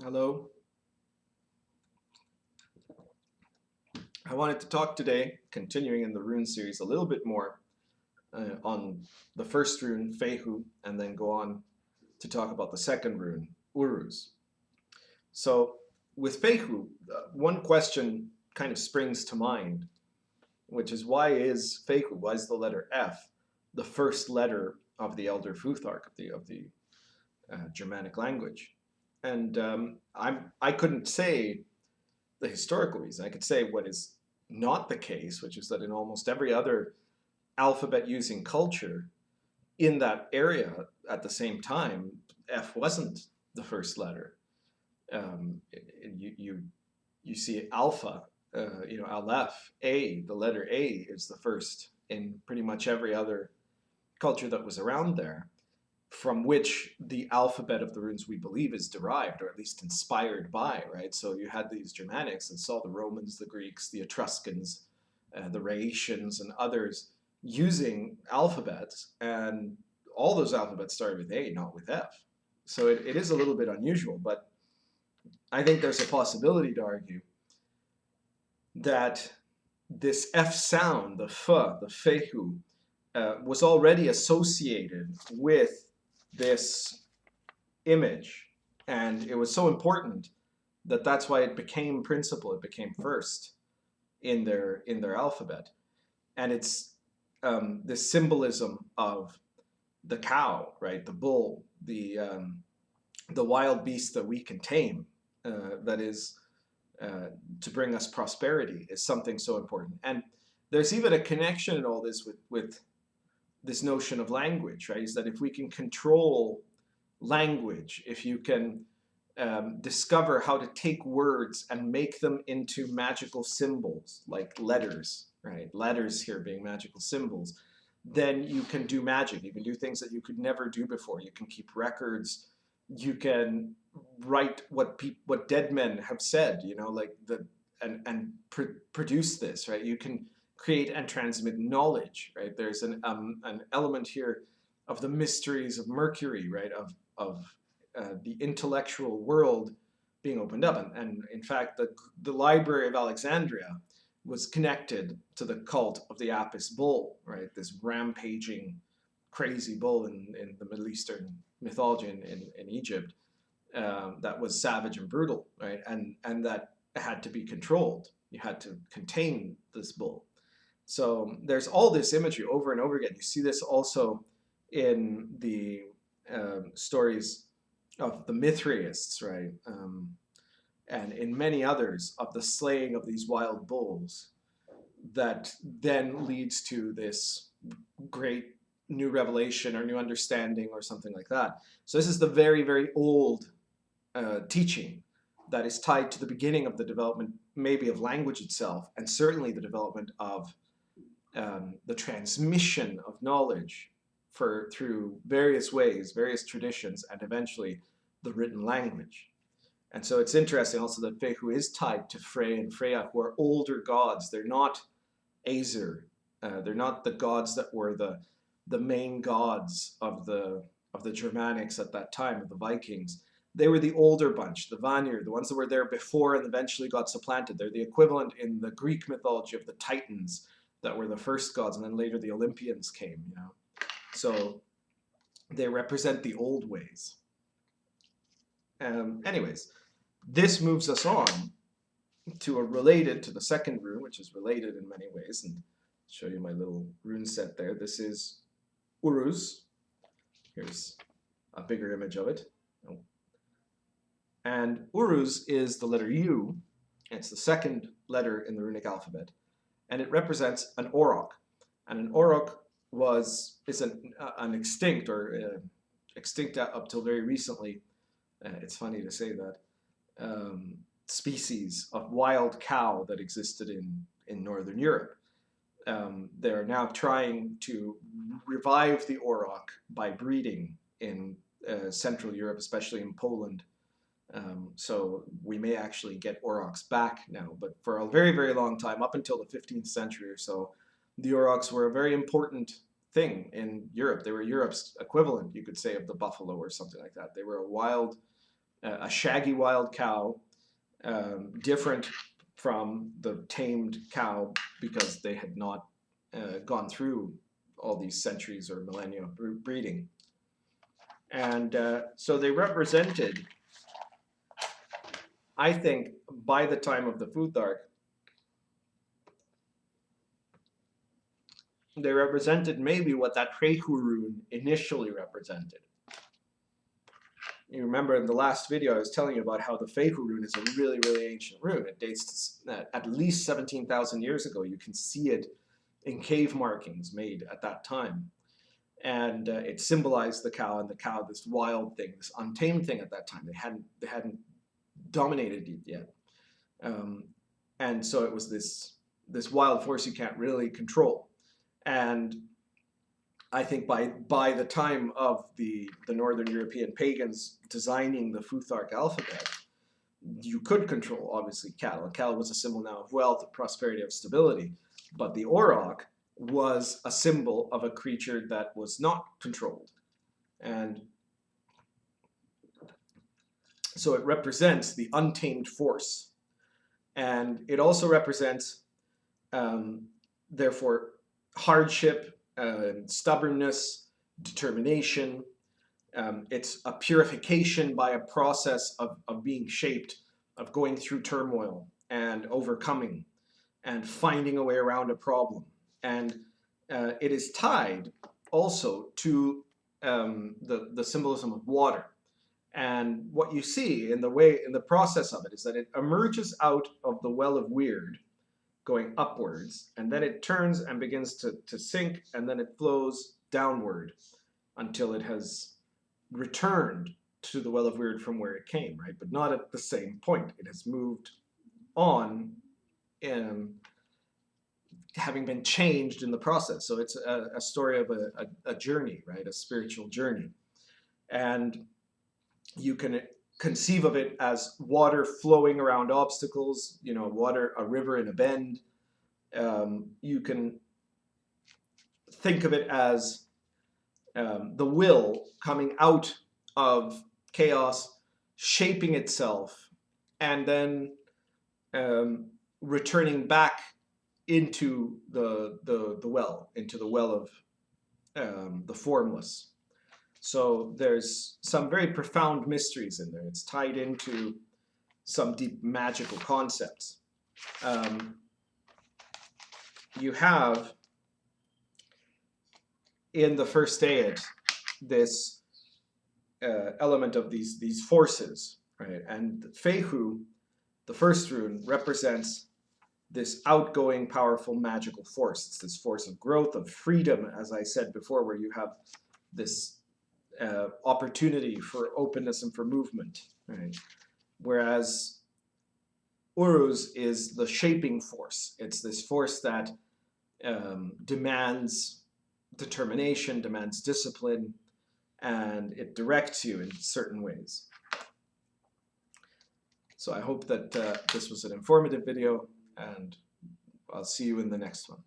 Hello. I wanted to talk today, continuing in the rune series, a little bit more on the first rune, Fehu, and then go on to talk about the second rune, Uruz. So, with Fehu, one question kind of springs to mind, which is why is the letter F the first letter of the Elder Futhark of the Germanic language? And I couldn't say the historical reason. I could say what is not the case, which is that in almost every other alphabet using culture in that area at the same time, F wasn't the first letter. You see alpha, Aleph, A, the letter A is the first in pretty much every other culture that was around there, from which the alphabet of the runes we believe is derived, or at least inspired by, right? So you had these Germanics and saw the Romans, the Greeks, the Etruscans, the Rhaetians, and others using alphabets, and all those alphabets started with A, not with F. So it is a little bit unusual, but I think there's a possibility to argue that this F sound, the F, the Fehu, was already associated with this image, and it was so important that that's why it became principal. It became first in their alphabet, and it's this symbolism of the cow, right, the bull, the wild beast that we can tame, that is to bring us prosperity, is something so important. And there's even a connection in all this with this notion of language, right? Is that if we can control language, if you can discover how to take words and make them into magical symbols, like letters, right? Letters here being magical symbols, then you can do magic. You can do things that you could never do before. You can keep records. You can write what dead men have said, produce this, right? You can create and transmit knowledge, right? There's an element here of the mysteries of Mercury, right? Of the intellectual world being opened up, and in fact, the Library of Alexandria was connected to the cult of the Apis bull, right? This rampaging, crazy bull in the Middle Eastern mythology in Egypt, that was savage and brutal, right? And that had to be controlled. You had to contain this bull. So there's all this imagery over and over again. You see this also in the stories of the Mithraists, right? And in many others of the slaying of these wild bulls that then leads to this great new revelation or new understanding or something like that. So this is the very, very old teaching that is tied to the beginning of the development, maybe of language itself, and certainly the development of the transmission of knowledge through various ways, various traditions, and eventually the written language. And so it's interesting also that Fehu is tied to Frey and Freya, who are older gods. They're not Aesir. They're not the gods that were the main gods of the Germanics at that time, of the Vikings. They were the older bunch, the Vanir, the ones that were there before and eventually got supplanted. They're the equivalent in the Greek mythology of the Titans that were the first gods, and then later the Olympians came, So they represent the old ways. Anyways, this moves us on to the second rune, which is related in many ways, and I'll show you my little rune set there. This is Uruz. Here's a bigger image of it. Oh. And Uruz is the letter U. It's the second letter in the runic alphabet, and it represents an auroch. And an auroch is an extinct, or extinct up till very recently. It's funny to say that. Species of wild cow that existed in Northern Europe. They're now trying to revive the auroch by breeding in Central Europe, especially in Poland. So we may actually get aurochs back now, but for a very, very long time, up until the 15th century or so, the aurochs were a very important thing in Europe. They were Europe's equivalent, you could say, of the buffalo or something like that. They were a wild a shaggy wild cow, different from the tamed cow because they had not gone through all these centuries or millennia of breeding. And so they represented, I think, by the time of the Futhark, they represented maybe what that Fehu rune initially represented. You remember in the last video I was telling you about how the Fehu rune is a really, really ancient rune. It dates to at least 17,000 years ago. You can see it in cave markings made at that time. And it symbolized the cow, and the cow, this wild thing, this untamed thing at that time. They hadn't dominated it yet. And so it was this wild force you can't really control. And I think by the time of the Northern European pagans designing the Futhark alphabet, you could control, obviously, cattle. Cattle was a symbol now of wealth, of prosperity, of stability. But the auroch was a symbol of a creature that was not controlled. And so it represents the untamed force. And it also represents, therefore, hardship, stubbornness, determination. It's a purification by a process of being shaped, of going through turmoil and overcoming and finding a way around a problem. And it is tied also to the symbolism of water. And what you see in the process of it is that it emerges out of the well of weird, going upwards, and then it turns and begins to sink, and then it flows downward until it has returned to the well of weird from where it came, right? But not at the same point. It has moved on, having been changed in the process. So it's a story of a journey, right? A spiritual journey. And you can conceive of it as water flowing around obstacles, a river in a bend. You can think of it as the will coming out of chaos, shaping itself, and then returning back into the well, into the well of the formless. So there's some very profound mysteries in there. It's tied into some deep magical concepts. You have in the first Aed this element of these forces, right? And Fehu, the first rune, represents this outgoing, powerful, magical force. It's this force of growth, of freedom, as I said before, where you have this opportunity for openness and for movement, right? Whereas Uruz is the shaping force. It's this force that demands determination, demands discipline, and it directs you in certain ways. So I hope that this was an informative video, and I'll see you in the next one.